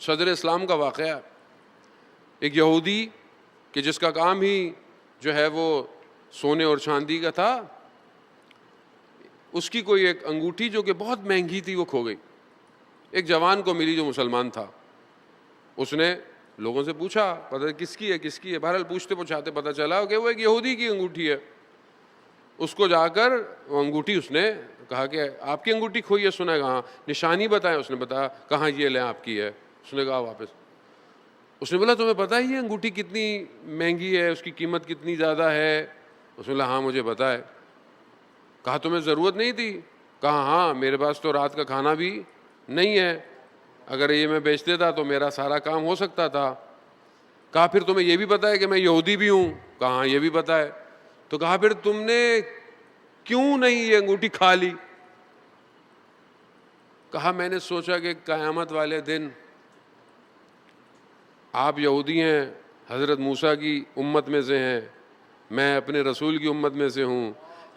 صدر اسلام کا واقعہ ہے. ایک یہودی کہ جس کا کام ہی جو ہے وہ سونے اور چاندی کا تھا, اس کی کوئی ایک انگوٹھی جو کہ بہت مہنگی تھی وہ کھو گئی. ایک جوان کو ملی جو مسلمان تھا. اس نے لوگوں سے پوچھا پتہ کس کی ہے کس کی ہے, بہرحال پوچھتے پوچھاتے پتہ چلا کہ وہ ایک یہودی کی انگوٹھی ہے. اس کو جا کر وہ انگوٹھی اس نے کہا کہ آپ کی انگوٹھی کھوئی ہے, سنا ہے کہاں, نشانی بتائیں. اس نے بتایا کہاں یہ لیں آپ کی ہے. اس نے کہا واپس. اس نے بولا تمہیں پتہ ہے یہ انگوٹھی کتنی مہنگی ہے, اس کی قیمت کتنی زیادہ ہے؟ اس نے بولا ہاں مجھے پتہ ہے. کہا تمہیں ضرورت نہیں تھی؟ کہا ہاں میرے پاس تو رات کا کھانا بھی نہیں ہے, اگر یہ میں بیچ دیتا تو میرا سارا کام ہو سکتا تھا. کہا پھر تمہیں یہ بھی پتہ ہے کہ میں یہودی بھی ہوں؟ کہا ہاں یہ بھی پتہ ہے. تو کہا پھر تم نے کیوں نہیں یہ انگوٹھی کھا لی؟ کہا میں نے سوچا کہ قیامت والے دن آپ یہودی ہیں, حضرت موسیٰ کی امت میں سے ہیں, میں اپنے رسول کی امت میں سے ہوں.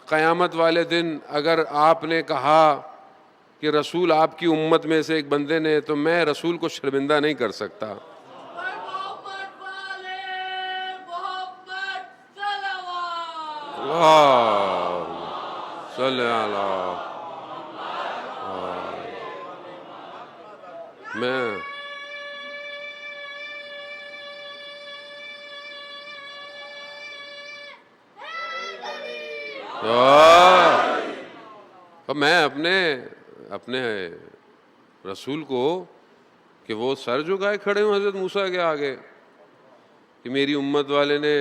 قیامت والے دن اگر آپ نے کہا کہ رسول آپ کی امت میں سے ایک بندے نے, تو میں رسول کو شرمندہ نہیں کر سکتا. صلی اللہ میں اپنے رسول کو کہ وہ سر جھکائے کھڑے ہوں حضرت موسیٰ کے آگے کہ میری امت والے نے,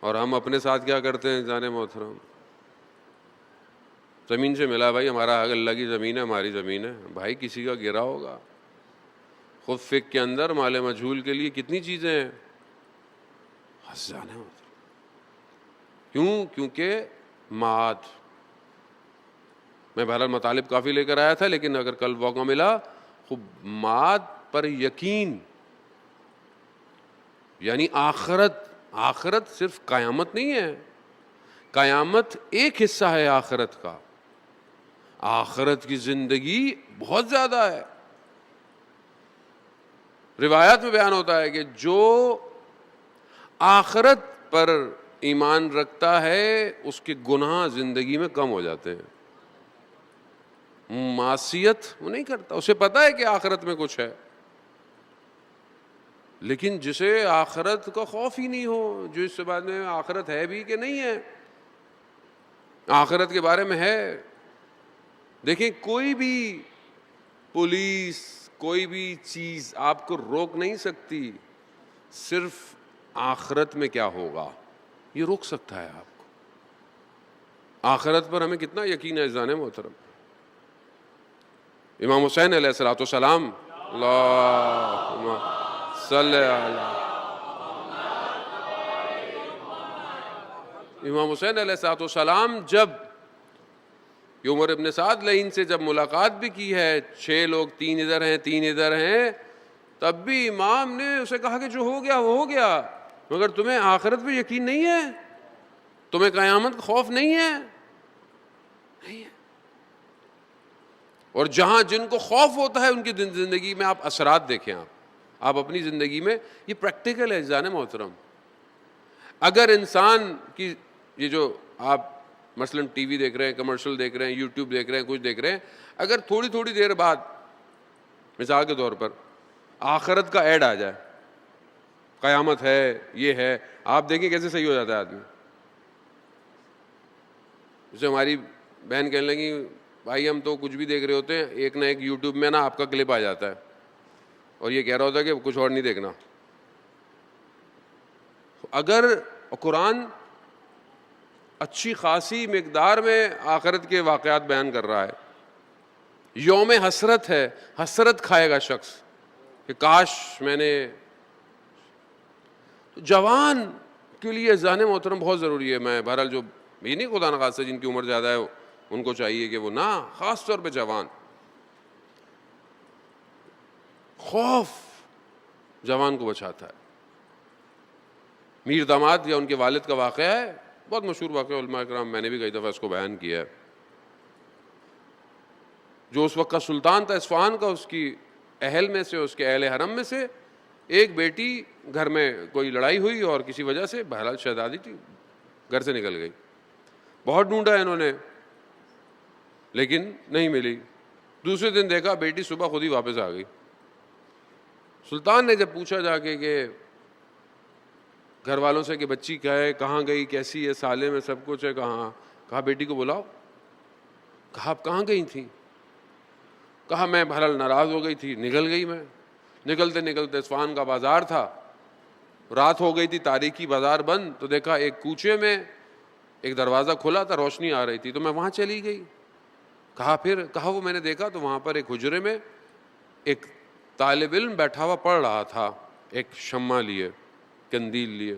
اور ہم اپنے ساتھ کیا کرتے ہیں جانے محترم, زمین سے ملا بھائی, ہمارا حق اللہ کی زمین ہے, ہماری زمین ہے بھائی, کسی کا گرا ہوگا. خود فقہ کے اندر مال مجہول کے لیے کتنی چیزیں ہیں, جانے محترم. کیوں؟ کیونکہ ماد. میں بہرحال مطالب کافی لے کر آیا تھا, لیکن اگر کل موقع ملا خوب ماد پر یقین, یعنی آخرت صرف قیامت نہیں ہے, قیامت ایک حصہ ہے آخرت کا, آخرت کی زندگی بہت زیادہ ہے. روایات میں بیان ہوتا ہے کہ جو آخرت پر ایمان رکھتا ہے اس کے گناہ زندگی میں کم ہو جاتے ہیں. معصیت وہ نہیں کرتا, اسے پتہ ہے کہ آخرت میں کچھ ہے. لیکن جسے آخرت کا خوف ہی نہیں ہو, جو اس سے بعد میں آخرت ہے بھی کہ نہیں ہے, آخرت کے بارے میں ہے. دیکھیں کوئی بھی پولیس, کوئی بھی چیز آپ کو روک نہیں سکتی, صرف آخرت میں کیا ہوگا یہ روک سکتا ہے آپ کو. آخرت پر ہمیں کتنا یقین ہے عزیزان محترم. امام حسین علیہ الصلوۃ والسلام, اللہم صلی علی, امام حسین علیہ الصلوۃ والسلام جب عمر ابن سعد لعین سے جب ملاقات بھی کی ہے, 6 لوگ, 3 ادھر ہیں 3 ادھر ہیں, تب بھی امام نے اسے کہا کہ جو ہو گیا وہ ہو گیا, مگر تمہیں آخرت پہ یقین نہیں ہے, تمہیں قیامت کا خوف نہیں ہے. اور جہاں جن کو خوف ہوتا ہے ان کی زندگی میں آپ اثرات دیکھیں, آپ اپنی زندگی میں, یہ پریکٹیکل ہے عزیزان محترم. اگر انسان کی یہ جو آپ مثلا ٹی وی دیکھ رہے ہیں, کمرشل دیکھ رہے ہیں, یوٹیوب دیکھ رہے ہیں, کچھ دیکھ رہے ہیں, اگر تھوڑی تھوڑی دیر بعد مثال کے طور پر آخرت کا ایڈ آ جائے, قیامت ہے, یہ ہے, آپ دیکھیں کیسے صحیح ہو جاتا ہے آدمی. جیسے ہماری بہن کہنے لگی بھائی ہم تو کچھ بھی دیکھ رہے ہوتے ہیں, ایک نہ ایک یوٹیوب میں نا آپ کا کلپ آ جاتا ہے اور یہ کہہ رہا ہوتا ہے کہ کچھ اور نہیں دیکھنا. اگر قرآن اچھی خاصی مقدار میں آخرت کے واقعات بیان کر رہا ہے, یوم حسرت ہے, حسرت کھائے گا شخص کہ کاش میں نے. جوان کے لیے عزیزان محترم بہت ضروری ہے. میں بہرحال جو یہ نہیں خدا نخواستہ جن کی عمر زیادہ ہے ان کو چاہیے کہ وہ نہ, خاص طور پہ جوان, خوف جوان کو بچاتا ہے. میر داماد یا ان کے والد کا واقعہ ہے, بہت مشہور واقعہ, علماء کرام میں نے بھی کئی دفعہ اس کو بیان کیا ہے. جو اس وقت کا سلطان تھا اصفہان کا, اس کی اہل میں سے, اس کے اہل حرم میں سے ایک بیٹی گھر میں کوئی لڑائی ہوئی اور کسی وجہ سے بہرحال شہزادی تھی, گھر سے نکل گئی. بہت ڈھونڈا انہوں نے لیکن نہیں ملی. دوسرے دن دیکھا بیٹی صبح خود ہی واپس آ گئی. سلطان نے جب پوچھا جا کے کہ گھر والوں سے کہ بچی کیا ہے, کہاں گئی, کیسی ہے, سالے میں سب کچھ ہے, کہاں, کہا بیٹی کو بلاؤ. کہا آپ کہاں گئی تھیں؟ کہا میں بہرحال ناراض ہو گئی تھی, نکل گئی میں. نکلتے نکلتے اصفہان کا بازار تھا, رات ہو گئی تھی, تاریکی بازار بند, تو دیکھا ایک کوچے میں ایک دروازہ کھلا تھا, روشنی آ رہی تھی, تو میں وہاں چلی گئی. کہا پھر؟ کہا وہ میں نے دیکھا تو وہاں پر ایک حجرے میں ایک طالب علم بیٹھا ہوا پڑھ رہا تھا, ایک شمع لیے, کندیل لیے.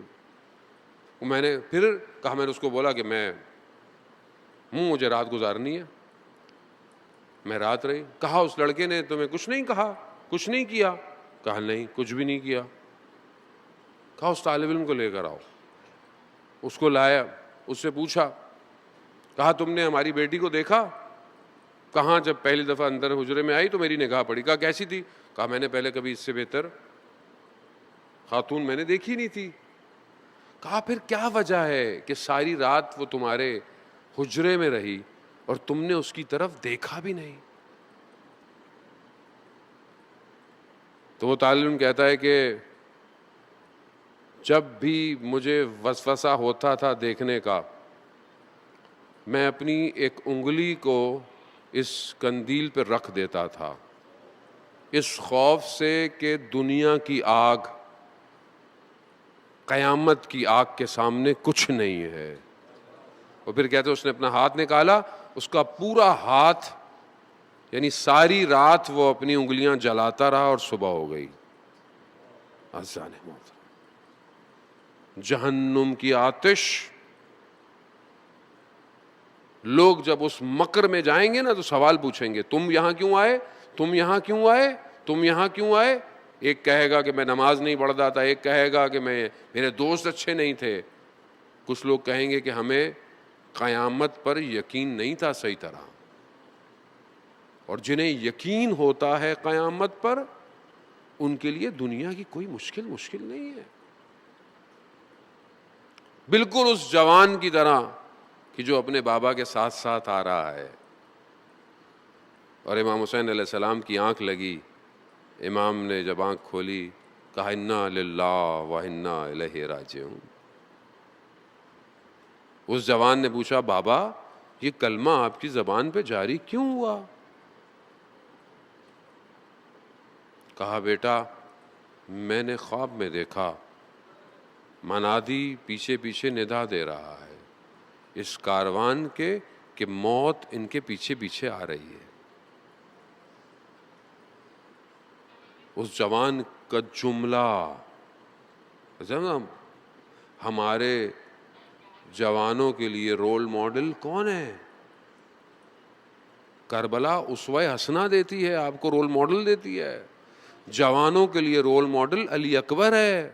میں نے پھر کہا, میں نے اس کو بولا کہ مجھے رات گزارنی ہے, میں رات رہی. کہا اس لڑکے نے تمہیں کچھ نہیں کہا, کچھ نہیں کیا؟ کہا نہیں, کچھ بھی نہیں کیا. کہا اس طالب علم کو لے کر آؤ. اس کو لایا, اس سے پوچھا, کہا تم نے ہماری بیٹی کو دیکھا؟ کہاں, جب پہلی دفعہ اندر حجرے میں آئی تو میری نگاہ پڑی. کہا کیسی تھی؟ کہا میں نے پہلے کبھی اس سے بہتر خاتون میں نے دیکھی نہیں تھی. کہا پھر کیا وجہ ہے کہ ساری رات وہ تمہارے حجرے میں رہی اور تم نے اس کی طرف دیکھا بھی نہیں؟ تو وہ طالب علم کہتا ہے کہ جب بھی مجھے وسوسہ ہوتا تھا دیکھنے کا, میں اپنی ایک انگلی کو اس قندیل پہ رکھ دیتا تھا, اس خوف سے کہ دنیا کی آگ, قیامت کی آگ کے سامنے کچھ نہیں ہے. اور پھر کہتے اس نے اپنا ہاتھ نکالا, اس کا پورا ہاتھ یعنی ساری رات وہ اپنی انگلیاں جلاتا رہا اور صبح ہو گئی. اذان موت, جہنم کی آتش. لوگ جب اس مکر میں جائیں گے نا تو سوال پوچھیں گے, تم یہاں کیوں آئے, تم یہاں کیوں آئے, تم یہاں کیوں آئے؟ ایک کہے گا کہ میں نماز نہیں پڑھتا تھا, ایک کہے گا کہ میرے دوست اچھے نہیں تھے. کچھ لوگ کہیں گے کہ ہمیں قیامت پر یقین نہیں تھا صحیح طرح. اور جنہیں یقین ہوتا ہے قیامت پر, ان کے لیے دنیا کی کوئی مشکل نہیں ہے. بالکل اس جوان کی طرح کہ جو اپنے بابا کے ساتھ ساتھ آ رہا ہے. اور امام حسین علیہ السلام کی آنکھ لگی, امام نے جب آنکھ کھولی کہا انا للہ و انا الیہ راجعون. اس جوان نے پوچھا, بابا یہ کلمہ آپ کی زبان پہ جاری کیوں ہوا؟ کہا بیٹا میں نے خواب میں دیکھا منادی پیچھے پیچھے ندا دے رہا ہے اس کاروان کے کہ موت ان کے پیچھے پیچھے آ رہی ہے. اس جوان کا جملہ, ہمارے جوانوں کے لیے رول ماڈل کون ہے؟ کربلا اسوہ حسنہ دیتی ہے, آپ کو رول ماڈل دیتی ہے. جوانوں کے لیے رول ماڈل علی اکبر ہے.